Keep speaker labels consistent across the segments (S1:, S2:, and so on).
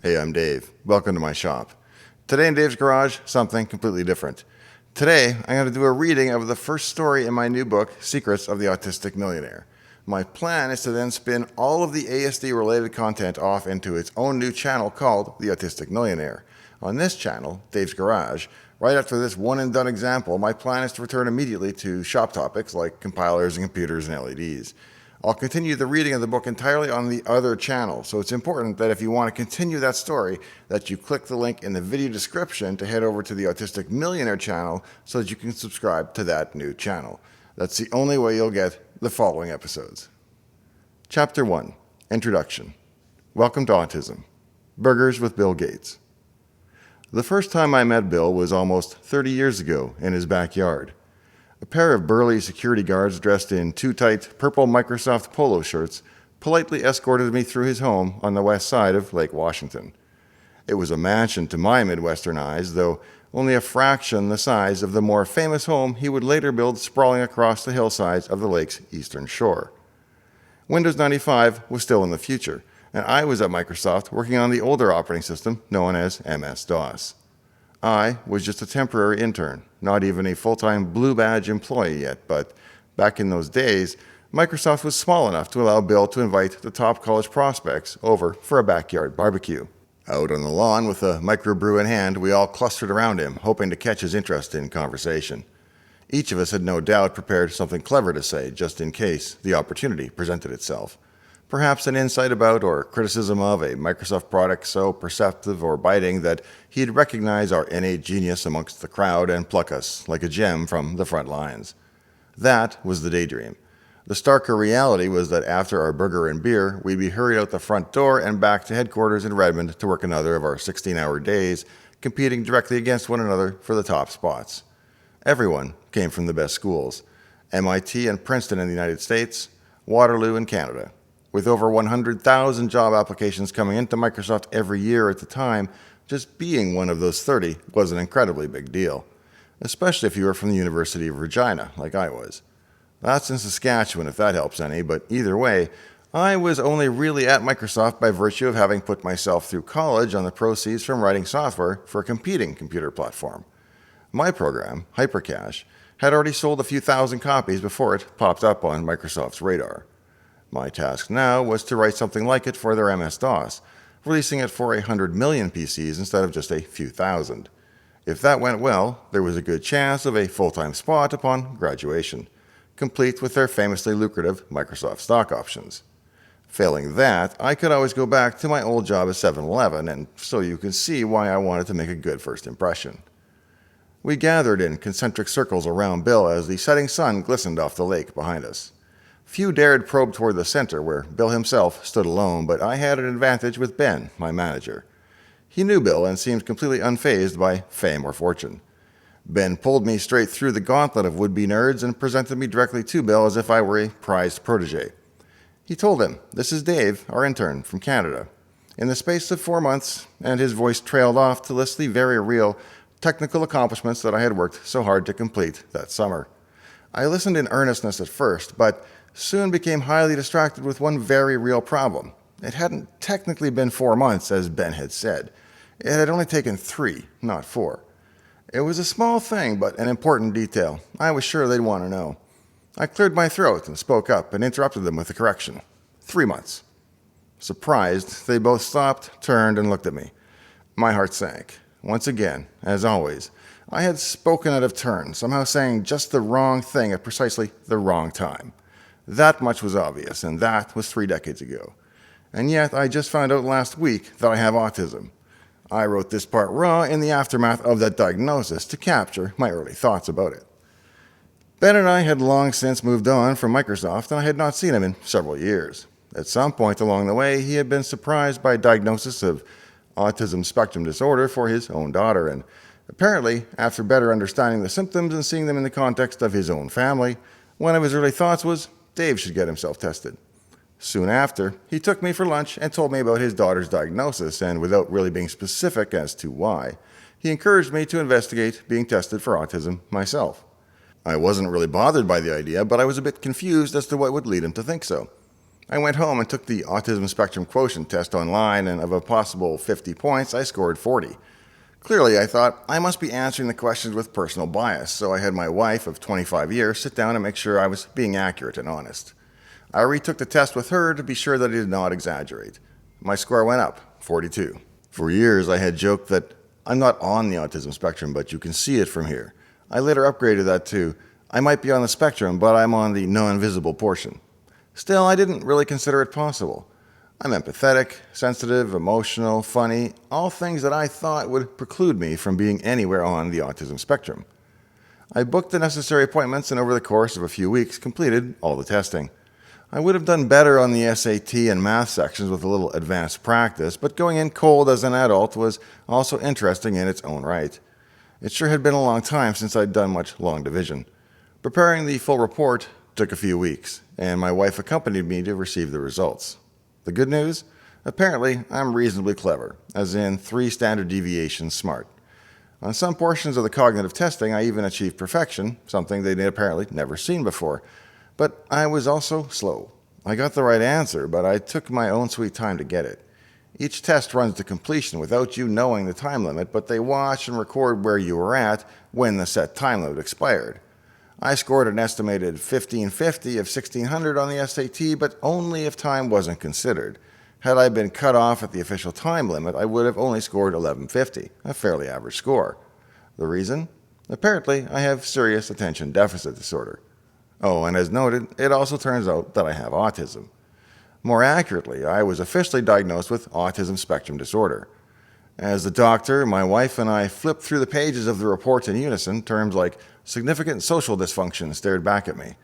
S1: Hey, I'm Dave. Welcome to my shop. Today in Dave's Garage, something completely different. Today, I'm going to do a reading of the first story in my new book, Secrets of the Autistic Millionaire. My plan is to then spin all of the ASD-related content off into its own new channel called The Autistic Millionaire. On this channel, Dave's Garage, right after this one-and-done example, my plan is to return immediately to shop topics like compilers and computers and LEDs. I'll continue the reading of the book entirely on the other channel, so it's important that if you want to continue that story, that you click the link in the video description to head over to the Autistic Millionaire Channel so that you can subscribe to that new channel. That's the only way you'll get the following episodes. Chapter 1, Introduction. Welcome to Autism. Burgers with Bill Gates. The first time I met Bill was almost 30 years ago in his backyard. A pair of burly security guards dressed in too tight purple Microsoft polo shirts politely escorted me through his home on the west side of Lake Washington. It was a mansion to my Midwestern eyes, though only a fraction the size of the more famous home he would later build sprawling across the hillsides of the lake's eastern shore. Windows 95 was still in the future, and I was at Microsoft working on the older operating system known as MS-DOS. I was just a temporary intern, not even a full-time Blue Badge employee yet, but back in those days, Microsoft was small enough to allow Bill to invite the top college prospects over for a backyard barbecue. Out on the lawn with a microbrew in hand, we all clustered around him, hoping to catch his interest in conversation. Each of us had no doubt prepared something clever to say, just in case the opportunity presented itself. Perhaps an insight about or criticism of a Microsoft product so perceptive or biting that he'd recognize our innate genius amongst the crowd and pluck us like a gem from the front lines. That was the daydream. The starker reality was that after our burger and beer, we'd be hurried out the front door and back to headquarters in Redmond to work another of our 16-hour days, competing directly against one another for the top spots. Everyone came from the best schools: MIT and Princeton in the United States, Waterloo in Canada. With over 100,000 job applications coming into Microsoft every year at the time, just being one of those 30 was an incredibly big deal, especially if you were from the University of Regina, like I was. That's in Saskatchewan, if that helps any, but either way, I was only really at Microsoft by virtue of having put myself through college on the proceeds from writing software for a competing computer platform. My program, Hypercache, had already sold a few thousand copies before it popped up on Microsoft's radar. My task now was to write something like it for their MS-DOS, releasing it for 100 million PCs instead of just a few thousand. If that went well, there was a good chance of a full-time spot upon graduation, complete with their famously lucrative Microsoft stock options. Failing that, I could always go back to my old job at 7-Eleven, and so you can see why I wanted to make a good first impression. We gathered in concentric circles around Bill as the setting sun glistened off the lake behind us. Few dared probe toward the center, where Bill himself stood alone, but I had an advantage with Ben, my manager. He knew Bill and seemed completely unfazed by fame or fortune. Ben pulled me straight through the gauntlet of would-be nerds and presented me directly to Bill as if I were a prized protege. He told him, "This is Dave, our intern from Canada." In the space of 4 months, and his voice trailed off to list the very real technical accomplishments that I had worked so hard to complete that summer. I listened in earnestness at first, but soon became highly distracted with one very real problem. It hadn't technically been 4 months, as Ben had said. It had only taken 3, not 4. It was a small thing, but an important detail. I was sure they'd want to know. I cleared my throat and spoke up and interrupted them with a correction. 3 months. Surprised, they both stopped, turned, and looked at me. My heart sank. Once again, as always, I had spoken out of turn, somehow saying just the wrong thing at precisely the wrong time. That much was obvious, and that was 3 decades ago. And yet, I just found out last week that I have autism. I wrote this part raw in the aftermath of that diagnosis to capture my early thoughts about it. Ben and I had long since moved on from Microsoft, and I had not seen him in several years. At some point along the way, he had been surprised by a diagnosis of autism spectrum disorder for his own daughter, and apparently, after better understanding the symptoms and seeing them in the context of his own family, one of his early thoughts was Dave should get himself tested. Soon after, he took me for lunch and told me about his daughter's diagnosis, and without really being specific as to why, he encouraged me to investigate being tested for autism myself. I wasn't really bothered by the idea, but I was a bit confused as to what would lead him to think so. I went home and took the Autism Spectrum Quotient test online, and of a possible 50 points, I scored 40. Clearly, I thought I must be answering the questions with personal bias, so I had my wife of 25 years sit down and make sure I was being accurate and honest. I retook the test with her to be sure that I did not exaggerate. My score went up, 42. For years, I had joked that I'm not on the autism spectrum, but you can see it from here. I later upgraded that to, I might be on the spectrum, but I'm on the non-visible portion. Still, I didn't really consider it possible. I'm empathetic, sensitive, emotional, funny, all things that I thought would preclude me from being anywhere on the autism spectrum. I booked the necessary appointments and over the course of a few weeks completed all the testing. I would have done better on the SAT and math sections with a little advanced practice, but going in cold as an adult was also interesting in its own right. It sure had been a long time since I'd done much long division. Preparing the full report took a few weeks, and my wife accompanied me to receive the results. The good news? Apparently, I'm reasonably clever, as in 3 standard deviations smart. On some portions of the cognitive testing, I even achieved perfection, something they'd apparently never seen before. But I was also slow. I got the right answer, but I took my own sweet time to get it. Each test runs to completion without you knowing the time limit, but they watch and record where you were at when the set time limit expired. I scored an estimated 1550 of 1600 on the SAT, but only if time wasn't considered. Had I been cut off at the official time limit, I would have only scored 1150, a fairly average score. The reason? Apparently, I have serious attention deficit disorder. Oh, and as noted, it also turns out that I have autism. More accurately, I was officially diagnosed with autism spectrum disorder. As the doctor, my wife and I flipped through the pages of the report in unison. Terms like significant social dysfunction stared back at me.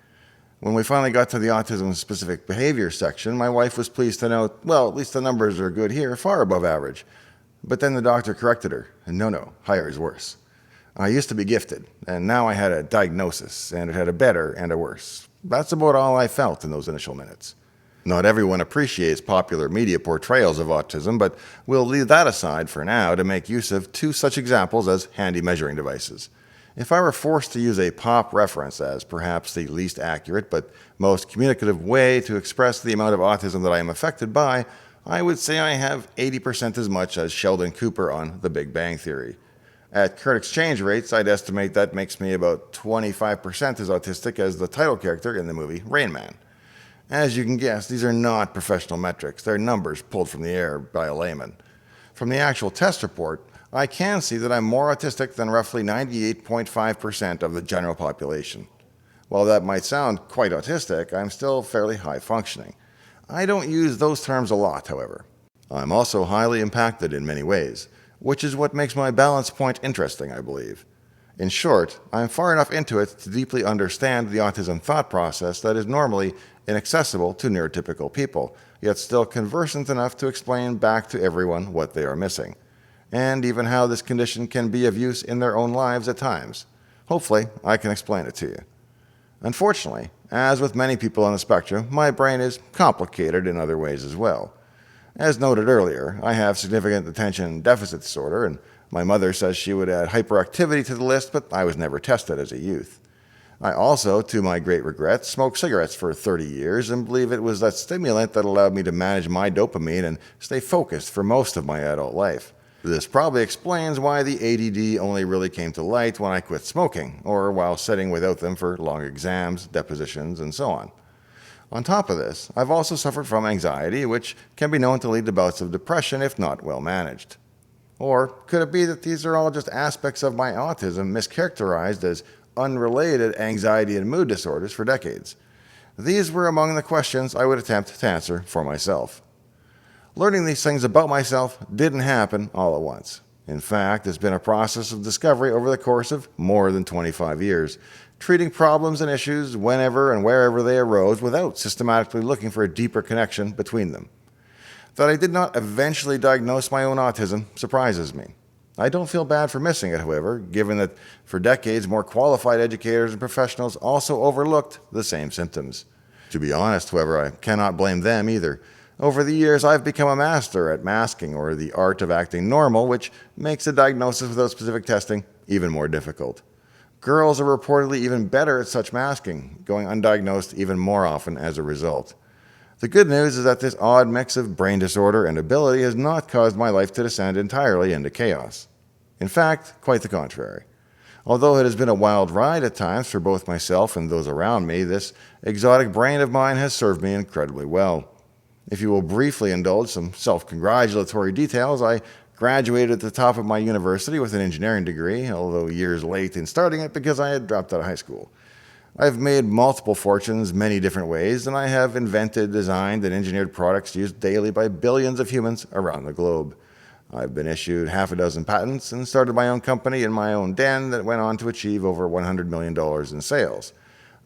S1: When we finally got to the autism-specific behavior section, my wife was pleased to note, well, at least the numbers are good here, far above average. But then the doctor corrected her, and no, higher is worse. I used to be gifted, and now I had a diagnosis, and it had a better and a worse. That's about all I felt in those initial minutes. Not everyone appreciates popular media portrayals of autism, but we'll leave that aside for now to make use of 2 such examples as handy measuring devices. If I were forced to use a pop reference as perhaps the least accurate but most communicative way to express the amount of autism that I am affected by, I would say I have 80% as much as Sheldon Cooper on The Big Bang Theory. At current exchange rates, I'd estimate that makes me about 25% as autistic as the title character in the movie Rain Man. As you can guess, these are not professional metrics. They're numbers pulled from the air by a layman. From the actual test report, I can see that I'm more autistic than roughly 98.5% of the general population. While that might sound quite autistic, I'm still fairly high functioning. I don't use those terms a lot, however. I'm also highly impacted in many ways, which is what makes my balance point interesting, I believe. In short, I'm far enough into it to deeply understand the autism thought process that is normally inaccessible to neurotypical people, yet still conversant enough to explain back to everyone what they are missing, and even how this condition can be of use in their own lives at times. Hopefully, I can explain it to you. Unfortunately, as with many people on the spectrum, my brain is complicated in other ways as well. As noted earlier, I have significant attention deficit disorder, and my mother says she would add hyperactivity to the list, but I was never tested as a youth. I also, to my great regret, smoked cigarettes for 30 years and believe it was that stimulant that allowed me to manage my dopamine and stay focused for most of my adult life. This probably explains why the ADD only really came to light when I quit smoking, or while sitting without them for long exams, depositions, and so on. On top of this, I've also suffered from anxiety, which can be known to lead to bouts of depression if not well managed. Or could it be that these are all just aspects of my autism mischaracterized as unrelated anxiety and mood disorders for decades? These were among the questions I would attempt to answer for myself. Learning these things about myself didn't happen all at once. In fact, it's been a process of discovery over the course of more than 25 years, treating problems and issues whenever and wherever they arose without systematically looking for a deeper connection between them. That I did not eventually diagnose my own autism surprises me. I don't feel bad for missing it, however, given that for decades more qualified educators and professionals also overlooked the same symptoms. To be honest, however, I cannot blame them either. Over the years, I've become a master at masking, or the art of acting normal, which makes a diagnosis without specific testing even more difficult. Girls are reportedly even better at such masking, going undiagnosed even more often as a result. The good news is that this odd mix of brain disorder and ability has not caused my life to descend entirely into chaos. In fact, quite the contrary. Although it has been a wild ride at times for both myself and those around me, this exotic brain of mine has served me incredibly well. If you will briefly indulge some self-congratulatory details, I graduated at the top of my university with an engineering degree, although years late in starting it because I had dropped out of high school. I've made multiple fortunes many different ways, and I have invented, designed, and engineered products used daily by billions of humans around the globe. I've been issued half a dozen patents and started my own company in my own den that went on to achieve over $100 million in sales.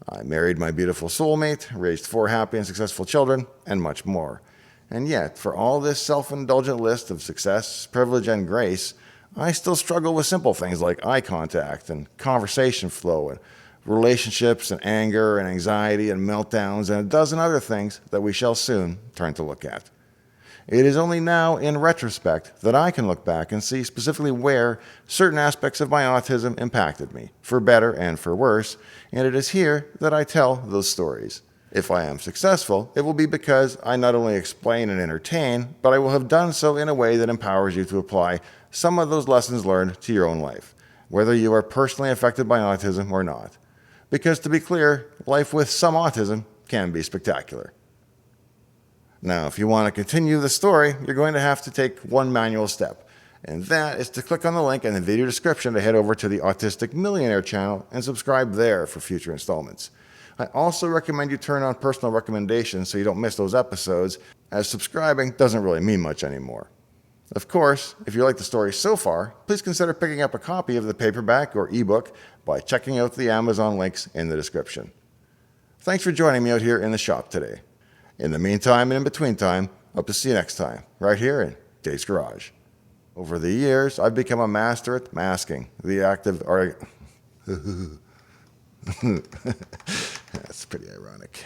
S1: I married my beautiful soulmate, raised 4 happy and successful children, and much more. And yet, for all this self-indulgent list of success, privilege, and grace, I still struggle with simple things like eye contact and conversation flow and relationships and anger and anxiety and meltdowns and a dozen other things that we shall soon turn to look at. It is only now, in retrospect, that I can look back and see specifically where certain aspects of my autism impacted me, for better and for worse, and it is here that I tell those stories. If I am successful, it will be because I not only explain and entertain, but I will have done so in a way that empowers you to apply some of those lessons learned to your own life, whether you are personally affected by autism or not. Because to be clear, life with some autism can be spectacular. Now, if you want to continue the story, you're going to have to take one manual step, and that is to click on the link in the video description to head over to the Autistic Millionaire Channel and subscribe there for future installments. I also recommend you turn on personal recommendations so you don't miss those episodes, as subscribing doesn't really mean much anymore. Of course, if you like the story so far, please consider picking up a copy of the paperback or ebook by checking out the Amazon links in the description. Thanks for joining me out here in the shop today. In the meantime and in between time, hope to see you next time, right here in Dave's Garage. Over the years, I've become a master at masking the act of... That's pretty ironic.